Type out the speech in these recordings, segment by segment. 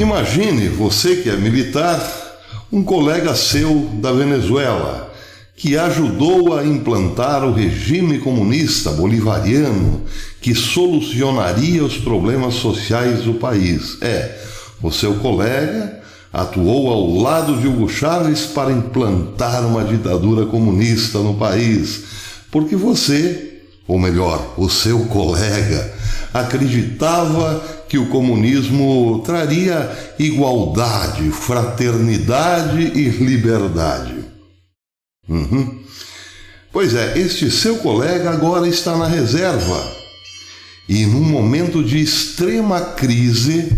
Imagine, você que é militar, um colega seu da Venezuela, que ajudou a implantar o regime comunista bolivariano que solucionaria os problemas sociais do país. O seu colega atuou ao lado de Hugo Chávez para implantar uma ditadura comunista no país, porque você, ou melhor, o seu colega, acreditava que o comunismo traria igualdade, fraternidade e liberdade. Pois é, este seu colega agora está na reserva e, num momento de extrema crise,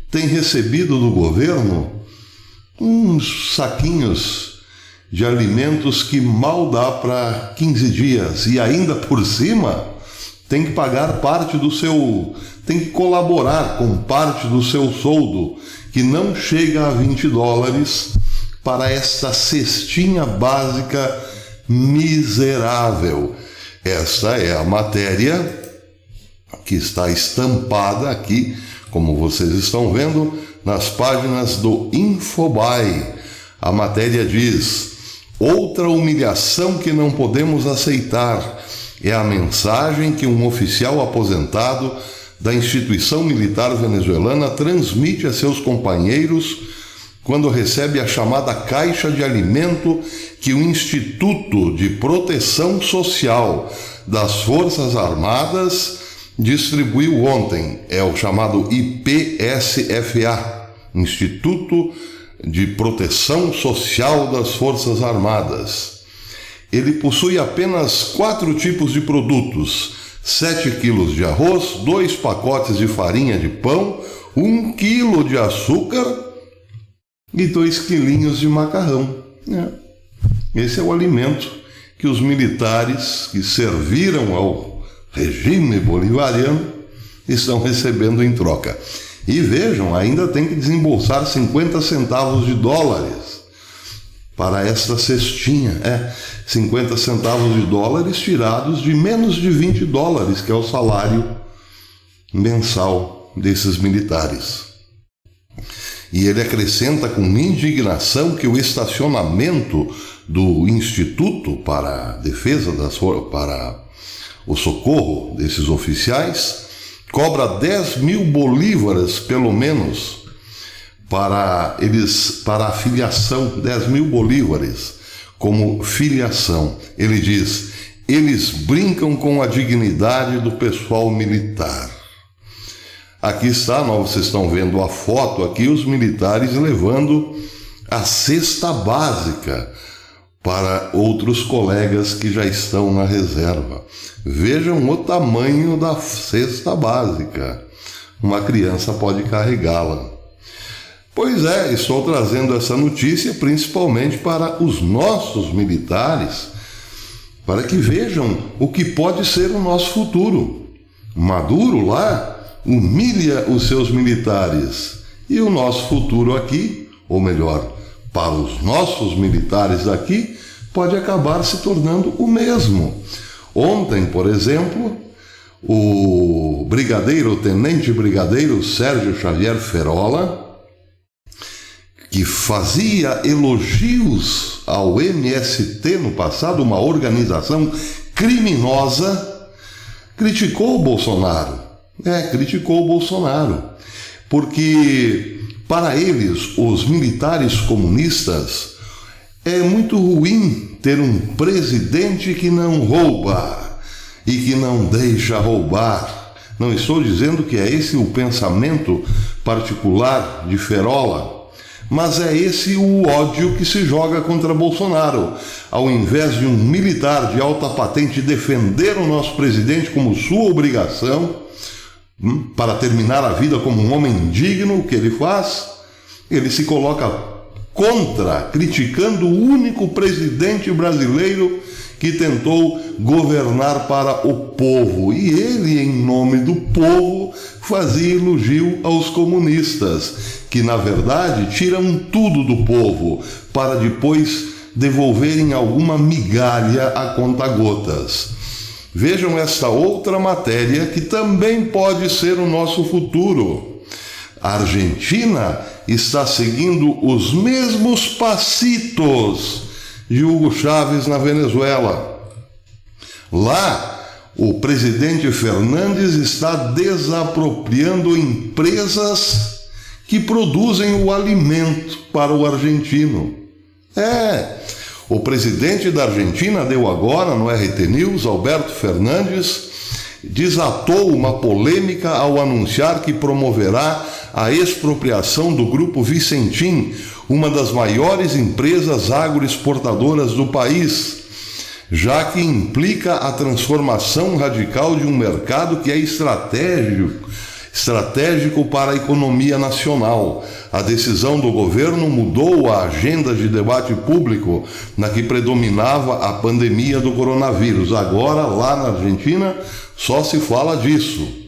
tem recebido do governo uns saquinhos de alimentos que mal dá para 15 dias e ainda por cima tem que pagar parte do seu... tem que colaborar com parte do seu soldo, que não chega a $20, para esta cestinha básica miserável. Esta é a matéria que está estampada aqui, como vocês estão vendo, nas páginas do Infobae. A matéria diz: outra humilhação que não podemos aceitar é a mensagem que um oficial aposentado da instituição militar venezuelana transmite a seus companheiros quando recebe a chamada caixa de alimento que o Instituto de Proteção Social das Forças Armadas distribuiu ontem. É o chamado IPSFA, Instituto de Proteção Social das Forças Armadas. Ele possui apenas 4 tipos de produtos: 7 quilos de arroz, 2 pacotes de farinha de pão, 1 quilo de açúcar e 2 quilinhos de macarrão. Esse é o alimento que os militares que serviram ao regime bolivariano estão recebendo em troca. E vejam, ainda tem que desembolsar 50 centavos de dólares para esta cestinha. 50 centavos de dólares tirados de menos de $20, que é o salário mensal desses militares. E ele acrescenta com indignação que o estacionamento do Instituto para a Defesa para o socorro desses oficiais cobra 10 mil bolívares, pelo menos, para a filiação, 10 mil bolívares como filiação. Ele diz: eles brincam com a dignidade do pessoal militar. Aqui está, vocês estão vendo a foto aqui, os militares levando a cesta básica para outros colegas que já estão na reserva. Vejam o tamanho da cesta básica. Uma criança pode carregá-la. Pois é, estou trazendo essa notícia principalmente para os nossos militares, para que vejam o que pode ser o nosso futuro. Maduro lá humilha os seus militares e o nosso futuro aqui, ou melhor, para os nossos militares aqui, pode acabar se tornando o mesmo. Ontem, por exemplo, o tenente brigadeiro Sérgio Xavier Ferola, que fazia elogios ao MST no passado, uma organização criminosa, criticou o Bolsonaro. Criticou o Bolsonaro, porque para eles, os militares comunistas, é muito ruim ter um presidente que não rouba e que não deixa roubar. Não estou dizendo que é esse o pensamento particular de Ferola, mas é esse o ódio que se joga contra Bolsonaro. Ao invés de um militar de alta patente defender o nosso presidente como sua obrigação, para terminar a vida como um homem digno, o que ele faz? Ele se coloca contra, criticando o único presidente brasileiro que tentou governar para o povo. E ele, em nome do povo, fazia elogio aos comunistas, que na verdade tiram tudo do povo para depois devolverem alguma migalha a conta-gotas. Vejam esta outra matéria que também pode ser o nosso futuro. A Argentina está seguindo os mesmos passitos de Hugo Chávez na Venezuela. Lá, o presidente Fernandes está desapropriando empresas que produzem o alimento para o argentino. O presidente da Argentina deu agora no RT News, Alberto Fernandes, desatou uma polêmica ao anunciar que promoverá a expropriação do Grupo Vicentim, uma das maiores empresas agroexportadoras do país, já que implica a transformação radical de um mercado que é estratégico para a economia nacional. A decisão do governo mudou a agenda de debate público na que predominava a pandemia do coronavírus. Agora, lá na Argentina, só se fala disso.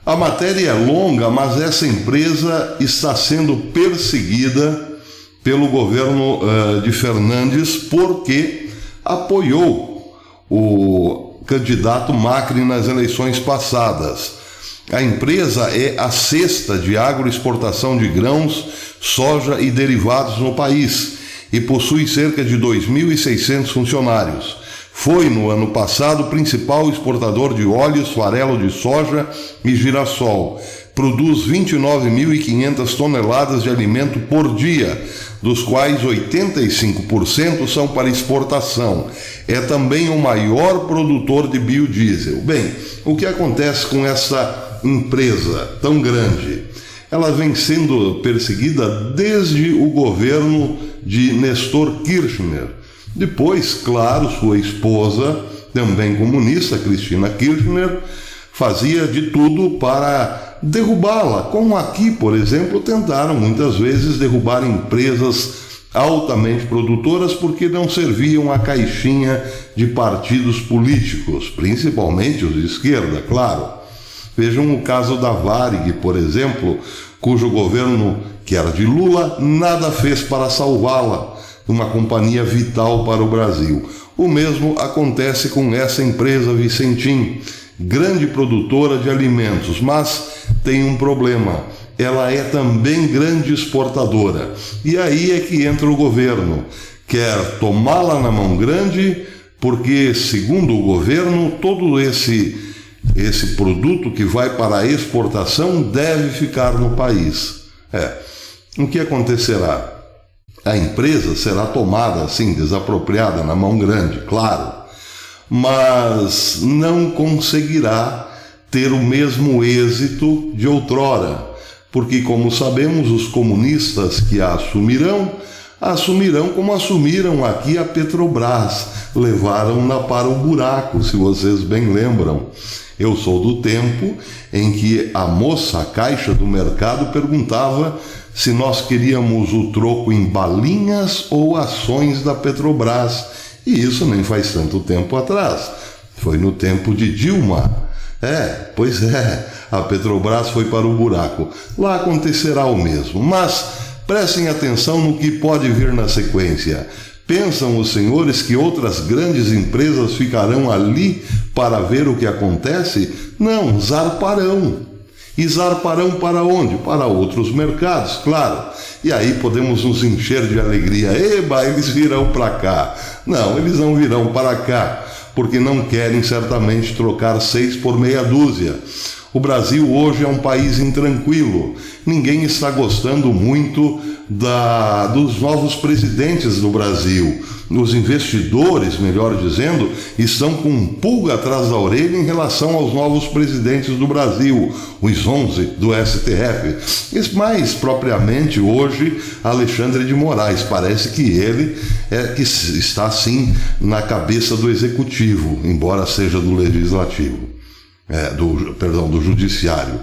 A matéria é longa, mas essa empresa está sendo perseguida pelo governo de Fernandes porque apoiou o candidato Macri nas eleições passadas. A empresa é a sexta de agroexportação de grãos, soja e derivados no país e possui cerca de 2.600 funcionários. Foi, no ano passado, o principal exportador de óleos, farelo de soja e girassol. Produz 29.500 toneladas de alimento por dia, dos quais 85% são para exportação. É também o maior produtor de biodiesel. Bem, o que acontece com essa empresa tão grande? Ela vem sendo perseguida desde o governo de Néstor Kirchner. Depois, claro, sua esposa, também comunista, Cristina Kirchner, fazia de tudo para derrubá-la. Como aqui, por exemplo, tentaram muitas vezes derrubar empresas altamente produtoras porque não serviam à caixinha de partidos políticos, principalmente os de esquerda, claro. Vejam o caso da Varig, por exemplo, cujo governo, que era de Lula, nada fez para salvá-la, uma companhia vital para o Brasil. O mesmo acontece com essa empresa Vicentim, grande produtora de alimentos, mas tem um problema. Ela é também grande exportadora. E aí é que entra o governo. Quer tomá-la na mão grande, porque, segundo o governo, todo esse produto que vai para a exportação deve ficar no país. O que acontecerá? A empresa será tomada, assim, desapropriada na mão grande, claro, mas não conseguirá ter o mesmo êxito de outrora, porque, como sabemos, os comunistas que a assumirão como assumiram aqui a Petrobras, levaram-na para o buraco, se vocês bem lembram. Eu sou do tempo em que a moça, a caixa do mercado, perguntava se nós queríamos o troco em balinhas ou ações da Petrobras. E isso nem faz tanto tempo atrás. Foi no tempo de Dilma. Pois é, a Petrobras foi para o buraco. Lá acontecerá o mesmo. Mas prestem atenção no que pode vir na sequência. Pensam os senhores que outras grandes empresas ficarão ali para ver o que acontece? Não, zarparão. E zarparão para onde? Para outros mercados, claro. E aí podemos nos encher de alegria. Eba, eles virão para cá. Não, eles não virão para cá, porque não querem certamente trocar 6 por meia dúzia. O Brasil hoje é um país intranquilo. Ninguém está gostando muito dos novos presidentes do Brasil. Os investidores, melhor dizendo, estão com um pulga atrás da orelha em relação aos novos presidentes do Brasil, os 11 do STF. E mais propriamente hoje, Alexandre de Moraes. Parece que ele que está sim na cabeça do executivo, embora seja do legislativo. Do judiciário.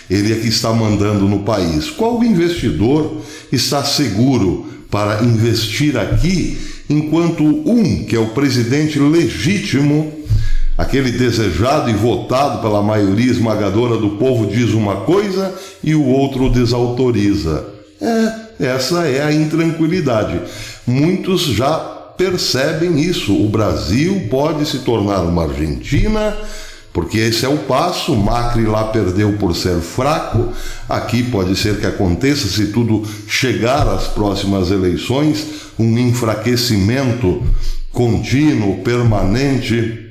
Ele é que está mandando no país. Qual investidor está seguro para investir aqui, enquanto que é o presidente legítimo, aquele desejado e votado pela maioria esmagadora do povo, diz uma coisa e o outro desautoriza? Essa é a intranquilidade. Muitos já percebem isso. O Brasil pode se tornar uma Argentina Porque esse é o passo. Macri lá perdeu por ser fraco, aqui pode ser que aconteça, se tudo chegar às próximas eleições, um enfraquecimento contínuo, permanente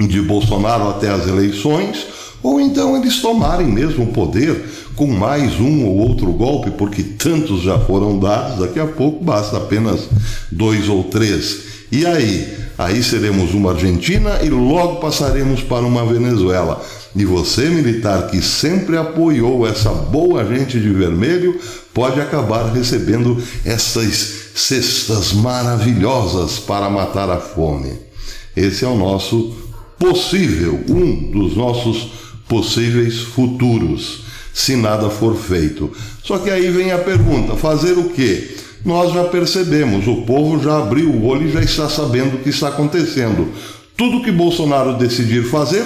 de Bolsonaro até as eleições, ou então eles tomarem mesmo o poder com mais um ou outro golpe, porque tantos já foram dados, daqui a pouco basta apenas 2 ou 3. E aí seremos uma Argentina e logo passaremos para uma Venezuela. E você, militar, que sempre apoiou essa boa gente de vermelho, pode acabar recebendo essas cestas maravilhosas para matar a fome. Esse é o nosso possível, um dos nossos possíveis futuros, se nada for feito. Só que aí vem a pergunta, fazer o quê? Nós já percebemos, o povo já abriu o olho e já está sabendo o que está acontecendo. Tudo que Bolsonaro decidir fazer,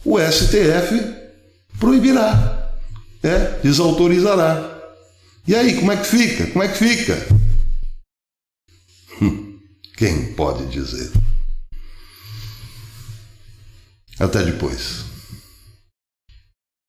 o STF proibirá, desautorizará. E aí, como é que fica? Como é que fica? Quem pode dizer? Até depois.